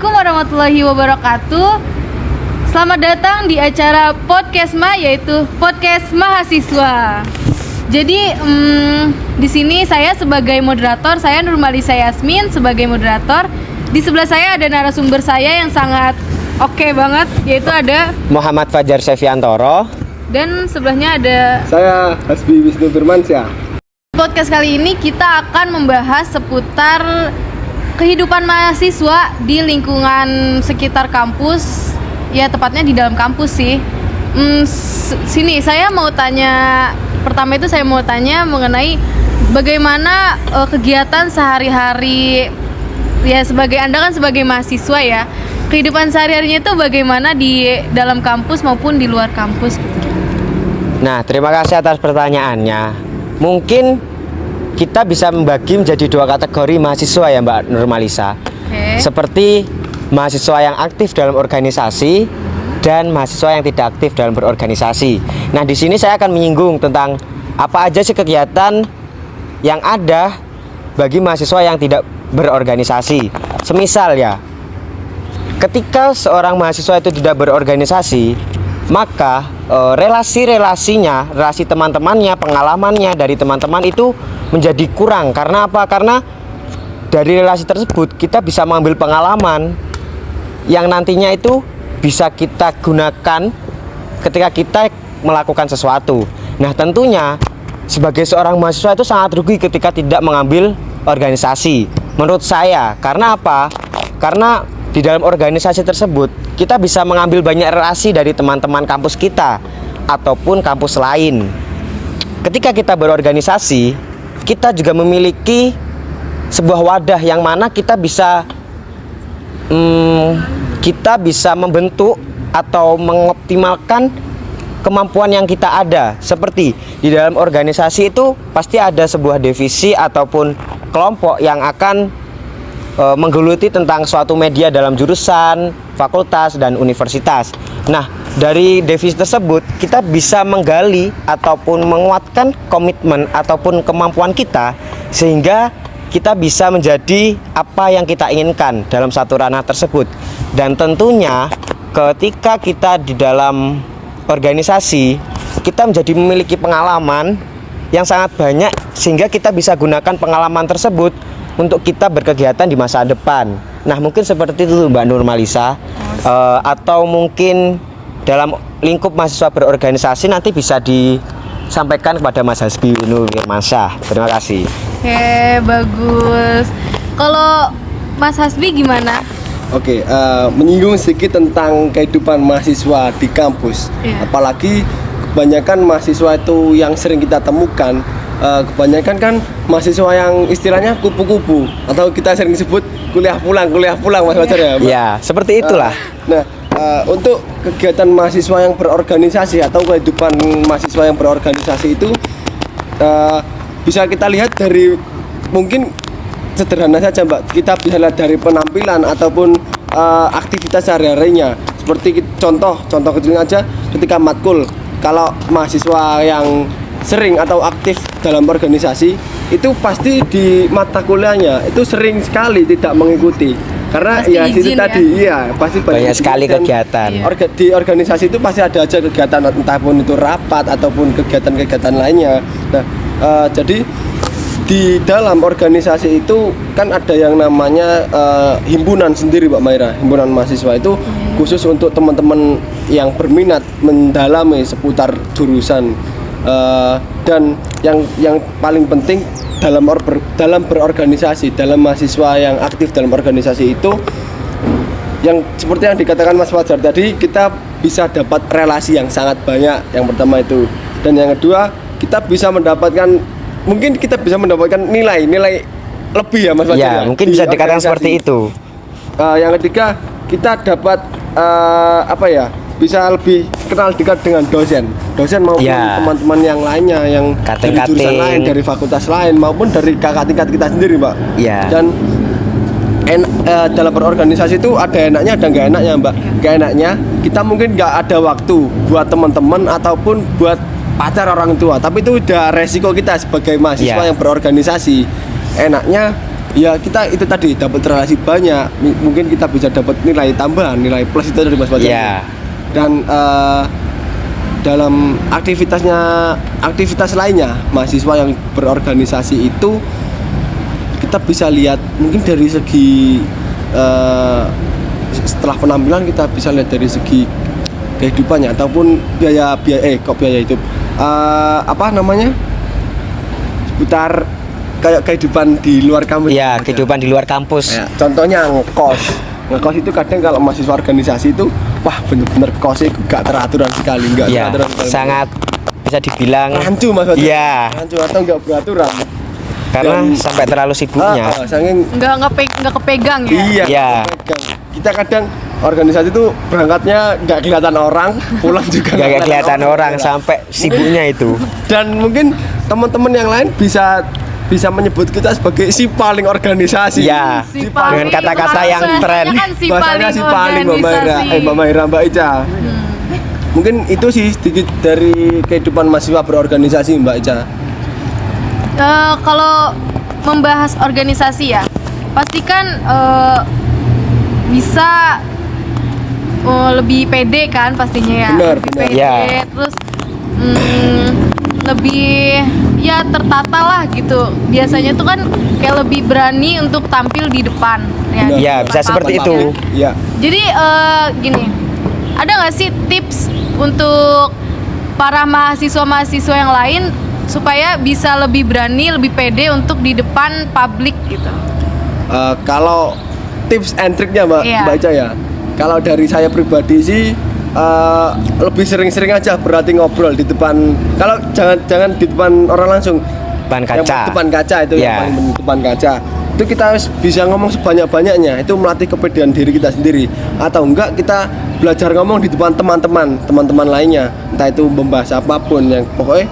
Assalamualaikum warahmatullahi wabarakatuh. Selamat datang di acara Podcast yaitu Podcast Mahasiswa. Jadi di sini saya sebagai moderator, saya Nurmalisa Yasmin sebagai moderator. Di sebelah saya ada narasumber saya yang sangat oke banget, yaitu ada Muhammad Fajar Seviantoro. Dan sebelahnya ada saya Hasbi Wisnu Firmansyah. Podcast kali ini kita akan membahas seputar kehidupan mahasiswa di lingkungan sekitar kampus. Ya tepatnya di dalam kampus sih. Sini saya mau tanya, pertama itu saya mau tanya mengenai bagaimana kegiatan sehari-hari ya, sebagai Anda kan sebagai mahasiswa ya, kehidupan sehari-harinya itu bagaimana di dalam kampus maupun di luar kampus. Nah, terima kasih atas pertanyaannya. Mungkin kita bisa membagi menjadi dua kategori mahasiswa ya Mbak Nurmalisa. Seperti mahasiswa yang aktif dalam organisasi dan mahasiswa yang tidak aktif dalam berorganisasi. Nah, di sini saya akan menyinggung tentang apa aja sih kegiatan yang ada bagi mahasiswa yang tidak berorganisasi. Semisal ya, ketika seorang mahasiswa itu tidak berorganisasi, maka relasi-relasinya, relasi teman-temannya, pengalamannya dari teman-teman itu menjadi kurang. Karena apa? Karena dari relasi tersebut kita bisa mengambil pengalaman yang nantinya itu bisa kita gunakan ketika kita melakukan sesuatu. Nah, tentunya sebagai seorang mahasiswa itu sangat rugi ketika tidak mengambil organisasi, menurut saya. Karena apa? Karena di dalam organisasi tersebut kita bisa mengambil banyak relasi dari teman-teman kampus kita ataupun kampus lain. Ketika kita berorganisasi, kita juga memiliki sebuah wadah yang mana kita bisa membentuk atau mengoptimalkan kemampuan yang kita ada. Seperti di dalam organisasi itu pasti ada sebuah divisi ataupun kelompok yang akan menggeluti tentang suatu media dalam jurusan, fakultas, dan universitas. Nah, dari divisi tersebut kita bisa menggali ataupun menguatkan komitmen ataupun kemampuan kita sehingga kita bisa menjadi apa yang kita inginkan dalam satu ranah tersebut. Dan tentunya ketika kita di dalam organisasi, kita menjadi memiliki pengalaman yang sangat banyak sehingga kita bisa gunakan pengalaman tersebut untuk kita berkegiatan di masa depan. Nah, mungkin seperti itu Mbak Nurmalisa. Atau mungkin dalam lingkup mahasiswa berorganisasi nanti bisa disampaikan kepada Mas Hasbi Wisnu Firmansyah. Terima kasih. Oke, bagus. Kalau Mas Hasbi gimana? Oke, menyinggung sedikit tentang kehidupan mahasiswa di kampus. Apalagi kebanyakan mahasiswa itu yang sering kita temukan, kebanyakan kan mahasiswa yang istilahnya kupu-kupu atau kita sering sebut kuliah pulang Mas Fajar ya. Ya, seperti itulah. Untuk kegiatan mahasiswa yang berorganisasi atau kehidupan mahasiswa yang berorganisasi itu bisa kita lihat dari, mungkin sederhana saja Mbak, kita bisa lihat dari penampilan ataupun aktivitas sehari-harinya. Seperti contoh kecilnya aja ketika matkul, kalau mahasiswa yang sering atau aktif dalam organisasi itu pasti di mata kuliahnya itu sering sekali tidak mengikuti karena pasti ya situ tadi ya? Pasti banyak sekali kegiatan. Di organisasi itu pasti ada aja kegiatan, entah pun itu rapat ataupun kegiatan-kegiatan lainnya. Nah, jadi di dalam organisasi itu kan ada yang namanya himpunan sendiri Mbak Maira. Himpunan mahasiswa itu khusus untuk teman-teman yang berminat mendalami seputar jurusan. Dan yang paling penting dalam berorganisasi, dalam mahasiswa yang aktif dalam organisasi itu, yang seperti yang dikatakan Mas Fajar tadi, kita bisa dapat relasi yang sangat banyak. Yang pertama itu, dan yang kedua kita bisa mendapatkan nilai lebih ya Mas Fajar. Ya, mungkin bisa dikatakan seperti itu. Yang ketiga, kita dapat bisa lebih kenal dekat dengan dosen maupun teman-teman yang lainnya yang dari jurusan lain, dari fakultas lain maupun dari kakak tingkat kita sendiri Mbak. Dan dalam berorganisasi itu ada enaknya ada nggak enaknya Mbak. Nggak enaknya kita mungkin nggak ada waktu buat teman-teman ataupun buat pacar orang tua, tapi itu udah resiko kita sebagai mahasiswa yang berorganisasi. Enaknya ya kita itu tadi dapat relasi banyak, mungkin kita bisa dapat nilai tambahan, nilai plus itu dari Mas Fajar. Iya. Dan dalam aktivitas lainnya mahasiswa yang berorganisasi itu kita bisa lihat mungkin dari segi setelah penampilan kita bisa lihat dari segi kehidupannya ataupun biaya hidup seputar kayak kehidupan di luar kampus. Iya, kehidupan di luar kampus. Ya, contohnya ngekos itu kadang kalau mahasiswa organisasi itu wah bener-bener kosnya gak teraturan sekali, gak Iya, teraturan sekali. sangat bisa dibilang rancu maksudnya. Iya. Rancu atau enggak beraturan. Karena Dan- sampai terlalu sibuknya. Saking nggak kepegang ya. iya. Iya. Kita kadang organisasi itu berangkatnya nggak kelihatan orang, pulang juga Gak kelihatan orang sampai sibuknya itu. Dan mungkin teman-teman yang lain bisa menyebut kita sebagai si paling organisasi. Iya. Si Dengan paling- kata-kata yang bahasanya tren. kan si Bahasanya si paling Mbak Maira, organisasi. Mbak Maira, Mbak Ica. Mungkin itu sih sedikit dari kehidupan mahasiswa berorganisasi, Mbak Ica. Kalau membahas organisasi ya, pastikan bisa lebih pede kan pastinya ya. Benar, Lebih benar. pede, Ya. terus lebih ya tertata lah gitu. Biasanya tuh kan kayak lebih berani untuk tampil di depan ya. Benar. di Ya, depan bisa seperti panggung. itu. Iya. Jadi gini, ada nggak sih tips untuk para mahasiswa-mahasiswa yang lain supaya bisa lebih berani, lebih pede untuk di depan publik gitu? Kalau tips and triknya Mbak Iya. Mbak Ica ya. Kalau dari saya pribadi sih lebih sering-sering aja berarti ngobrol di depan. Kalau jangan di depan orang langsung. Depan Yang kaca. depan kaca itu Iya. yang paling penting, depan kaca. Itu kita harus bisa ngomong sebanyak-banyaknya. Itu melatih kepedean diri kita sendiri. Atau enggak kita belajar ngomong di depan teman-teman lainnya. Entah itu membahas apapun yang pokoknya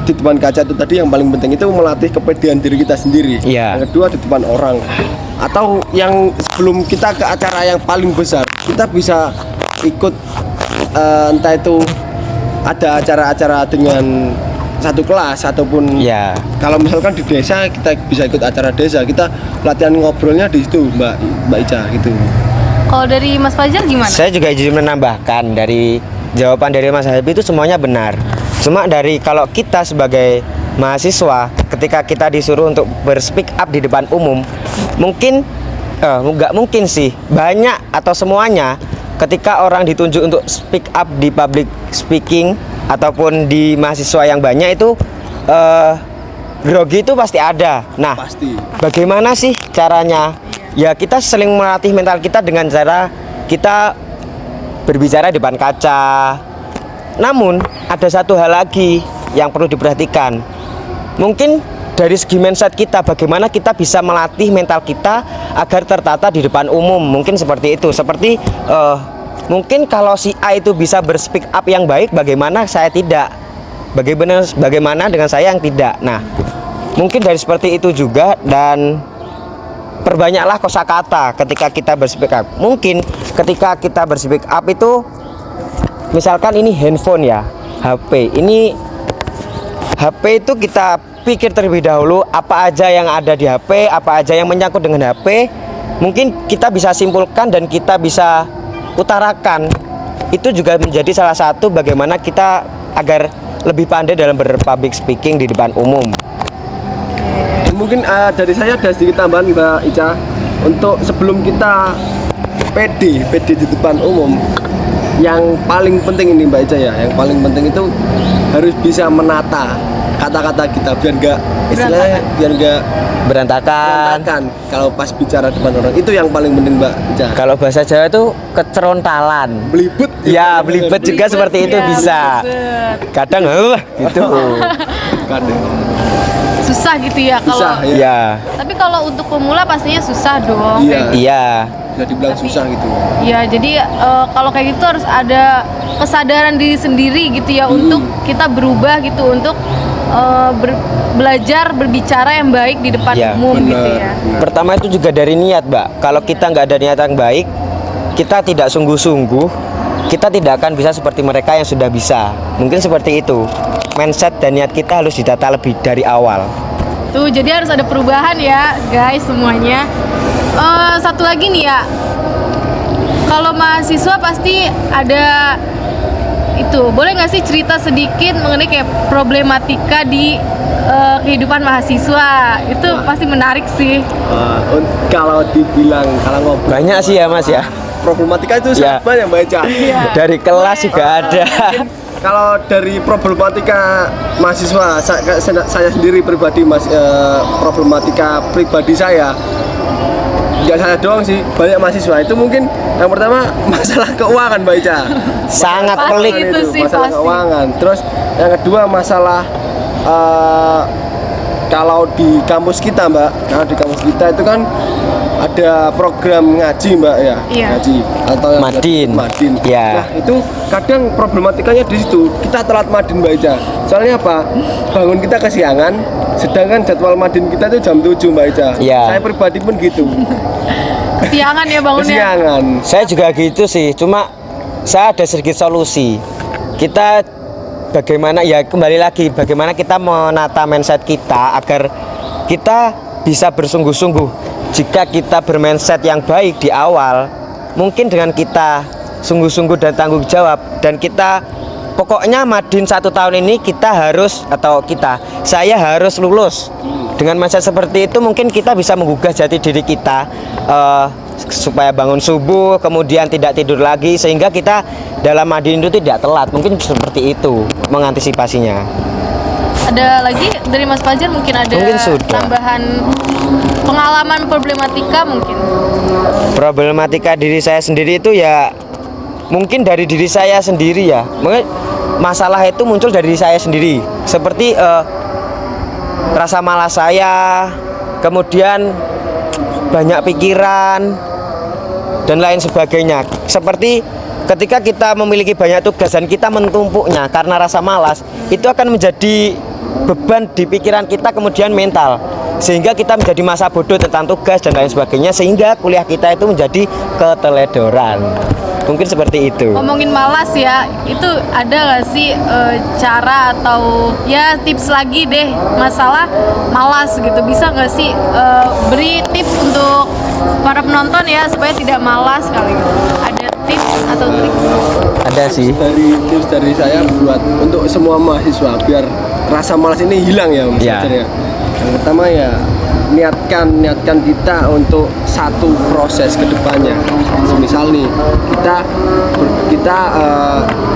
di depan kaca itu tadi yang paling penting itu melatih kepedean diri kita sendiri. Iya. Yang kedua di depan orang. Atau yang sebelum kita ke acara yang paling besar, kita bisa ikut entah itu ada acara-acara dengan satu kelas ataupun Ya. kalau misalkan di desa kita bisa ikut acara desa, kita latihan ngobrolnya di situ Mbak Ica gitu. Kalau dari Mas Fajar gimana? Saya juga izin menambahkan dari jawaban dari Mas Habib itu semuanya benar. Cuma dari kalau kita sebagai mahasiswa ketika kita disuruh untuk berspeak up di depan umum, mungkin nggak mungkin sih banyak atau semuanya ketika orang ditunjuk untuk speak up di public speaking ataupun di mahasiswa yang banyak itu grogi itu pasti ada. Nah, Pasti. bagaimana sih caranya? Ya kita seling melatih mental kita dengan cara kita berbicara di depan kaca. Namun ada satu hal lagi yang perlu diperhatikan. Mungkin dari segi mindset kita, bagaimana kita bisa melatih mental kita agar tertata di depan umum. Mungkin seperti itu. Seperti mungkin kalau si A itu bisa berspeak up yang baik, bagaimana saya tidak? Bagaimana dengan saya yang tidak? Nah, mungkin dari seperti itu juga. Dan perbanyaklah kosakata ketika kita berspeak up. Mungkin ketika kita berspeak up itu, misalkan ini handphone ya, HP. Ini HP itu kita pikir terlebih dahulu apa aja yang ada di HP, apa aja yang menyangkut dengan HP. Mungkin kita bisa simpulkan dan kita bisa utarakan. Itu juga menjadi salah satu bagaimana kita agar lebih pandai dalam berpublic speaking di depan umum. Mungkin dari saya ada sedikit tambahan Mbak Ica. Untuk sebelum kita pede di depan umum, yang paling penting ini Mbak Ica ya, yang paling penting itu harus bisa menata kata-kata kita biar enggak istilahnya biar enggak Berantakan. berantakan kalau pas bicara depan orang. Itu yang paling penting Mbak Ica. Kalau bahasa Jawa itu kecerontalan. Belibet Ya, belibet juga seperti itu Ya, bisa. belibet. Kadang gitu. Kadang. Susah gitu ya kalau. Susah ya. Ya. Tapi kalau untuk pemula pastinya susah dong. Iya. Iya. Bisa dibilang susah gitu. Ya, jadi kalau kayak gitu harus ada kesadaran diri sendiri gitu ya untuk kita berubah gitu untuk belajar berbicara yang baik di depan Ya, umum benar. gitu ya. Pertama itu juga dari niat, Mbak. Kalau kita nggak ada niat yang baik, kita tidak sungguh-sungguh, kita tidak akan bisa seperti mereka yang sudah bisa. Mungkin seperti itu. Mindset dan niat kita harus ditata lebih dari awal. gitu. Jadi harus ada perubahan ya guys semuanya. Satu lagi nih ya, kalau mahasiswa pasti ada itu, boleh nggak sih cerita sedikit mengenai kayak problematika di kehidupan mahasiswa? Itu pasti menarik sih. Kalau dibilang kalau ngobrol Banyak sih ya Mas ya. problematika itu Ya. sangat banyak Mbak Eca. Dari kelas juga ada. Kalau dari problematika mahasiswa, saya sendiri pribadi problematika pribadi saya, nggak saya doang sih, banyak mahasiswa itu mungkin yang pertama masalah keuangan Mbak Ica. Sangat Pasti pelik. itu sih, Masalah pasti. keuangan. Terus yang kedua masalah kalau di kampus kita Mbak, kalau di kampus kita itu kan ada program ngaji Mbak ya, Iya. ngaji atau yang Madin. Madin. Iya. Nah itu kadang problematikanya di situ, kita telat Madin Mbak Ica. Soalnya apa? Bangun kita kesiangan, sedangkan jadwal Madin kita itu jam 7 Mbak Ica. Iya. Saya pribadi pun gitu. Kesiangan ya bangunnya. Kesiangan. Saya juga gitu sih, cuma saya ada sedikit solusi. Kita bagaimana ya, kembali lagi bagaimana kita menata mindset kita agar kita bisa bersungguh-sungguh. Jika kita bermindset yang baik di awal, mungkin dengan kita sungguh-sungguh dan tanggung jawab, dan kita pokoknya Madin 1 tahun ini saya harus lulus. Dengan mindset seperti itu mungkin kita bisa menggugah jati diri kita, supaya bangun subuh kemudian tidak tidur lagi, sehingga kita dalam Madin itu tidak telat. Mungkin seperti itu mengantisipasinya. Ada lagi dari Mas Fajar, mungkin ada Mungkin sudah. tambahan pengalaman problematika mungkin. Problematika diri saya sendiri itu ya mungkin dari diri saya sendiri ya. Mungkin masalah itu muncul dari diri saya sendiri, seperti rasa malas saya, kemudian banyak pikiran dan lain sebagainya. Seperti ketika kita memiliki banyak tugas dan kita mentumpuknya karena rasa malas, itu akan menjadi beban di pikiran kita, kemudian mental, sehingga kita menjadi masa bodoh tentang tugas dan lain sebagainya, sehingga kuliah kita itu menjadi keteledoran. Mungkin seperti itu. Ngomongin malas ya, itu ada nggak sih cara atau ya tips lagi deh masalah malas gitu? Bisa nggak sih beri tips untuk para penonton ya supaya tidak malas kali gitu? Ada tips atau trik? Ada sih. Tips dari saya buat untuk semua mahasiswa biar rasa malas ini hilang ya Mas Ya. Fajar ya. Yang pertama ya niatkan kita untuk satu proses ke depannya. Semisal nih kita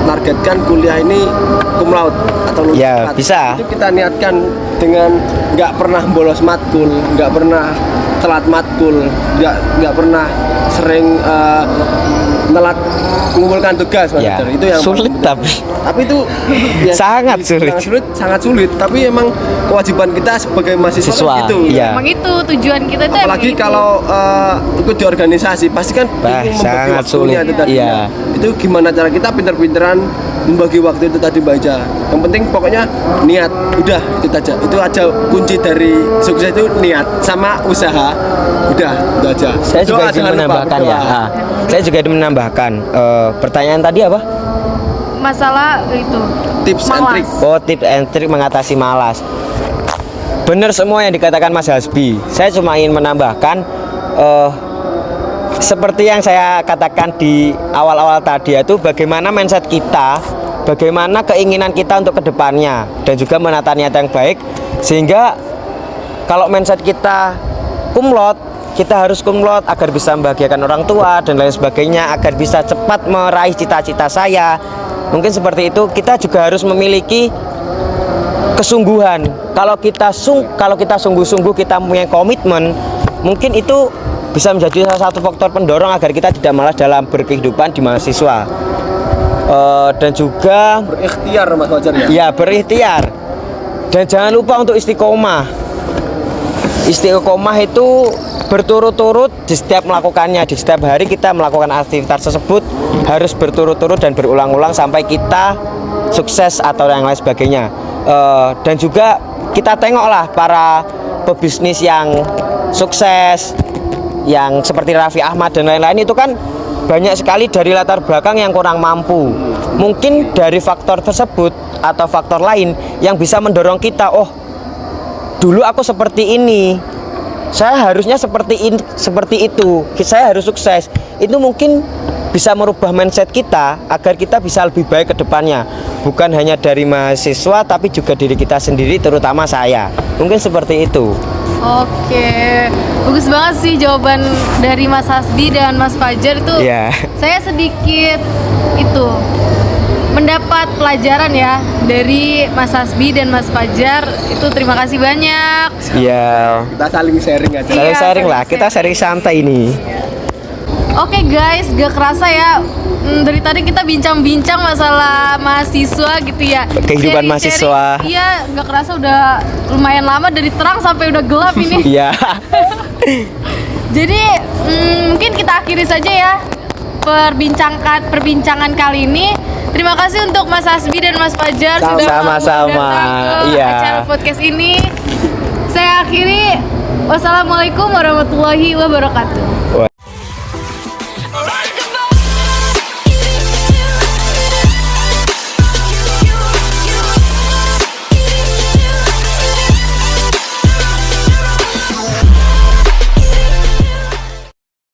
targetkan kuliah ini cum laude atau lulus Ya, cepat. bisa. Itu kita niatkan dengan nggak pernah bolos matkul, nggak pernah telat matkul, nggak pernah sering telat mengumpulkan tugas Mas Ya, Fajar. Itu yang sulit paling tapi itu ya, Sangat sulit. sangat sulit, tapi emang kewajiban kita sebagai mahasiswa Siswa, kan gitu. iya. Emang itu tujuan kita tuh. Apalagi emang itu. kalau ikut di organisasi pasti kan Bah, itu membagi sangat waktunya sulit. itu tadi. Iya. Itu gimana cara kita pinter-pinteran membagi waktu itu tadi baca. Yang penting pokoknya niat, udah itu aja. Itu aja kunci dari sukses itu, niat sama usaha. Udah, itu aja. Saya juga Doa, ingin jangan lupa menambahkan ya. berdoa. Saya juga ingin menambahkan pertanyaan tadi apa? masalah itu Tips and malas. trick. Oh, tips and trick mengatasi malas. Benar semua yang dikatakan Mas Hasbi. Saya cuma ingin menambahkan seperti yang saya katakan di awal-awal tadi, itu bagaimana mindset kita, bagaimana keinginan kita untuk kedepannya, dan juga menata niat yang baik, sehingga kalau mindset kita cum laude, kita harus cum laude agar bisa membahagiakan orang tua dan lain sebagainya, agar bisa cepat meraih cita-cita saya. Mungkin seperti itu. Kita juga harus memiliki kesungguhan. Kalau kita sungguh-sungguh, kita punya komitmen, mungkin itu bisa menjadi salah satu faktor pendorong agar kita tidak malas dalam berkehidupan di mahasiswa. Dan juga Berikhtiar Mas Fajar ya. ya berikhtiar. Dan jangan lupa untuk istiqomah. Istiqomah itu berturut-turut di setiap melakukannya. Di setiap hari kita melakukan aktivitas tersebut harus berturut-turut dan berulang-ulang sampai kita sukses atau yang lain sebagainya. Dan juga kita tengoklah para pebisnis yang sukses, yang seperti Raffi Ahmad dan lain-lain, itu kan banyak sekali dari latar belakang yang kurang mampu. Mungkin dari faktor tersebut atau faktor lain yang bisa mendorong kita, oh dulu aku seperti ini, saya harusnya seperti itu, saya harus sukses. Itu mungkin bisa merubah mindset kita agar kita bisa lebih baik ke depannya, bukan hanya dari mahasiswa tapi juga diri kita sendiri, terutama saya. Mungkin seperti itu. Oke, bagus banget sih jawaban dari Mas Hasbi dan Mas Fajar itu. Iya. Saya sedikit itu mendapat pelajaran ya dari Mas Hasbi dan Mas Fajar. Itu terima kasih banyak. Iya. Kita saling sharing aja. Saling Iya, sharing lah, saling kita sharing santai ini. Oke guys, gak kerasa ya. Dari tadi kita bincang-bincang masalah mahasiswa gitu ya. Kehidupan Sharing-sharing. mahasiswa. Iya, gak kerasa udah lumayan lama dari terang sampai udah gelap ini. Iya. Jadi mungkin kita akhiri saja ya perbincangan kali ini. Terima kasih untuk Mas Hasbi dan Mas Fajar sudah mau Sama-sama. datang ke Iya. acara podcast ini. Saya akhiri. Wassalamualaikum warahmatullahi wabarakatuh.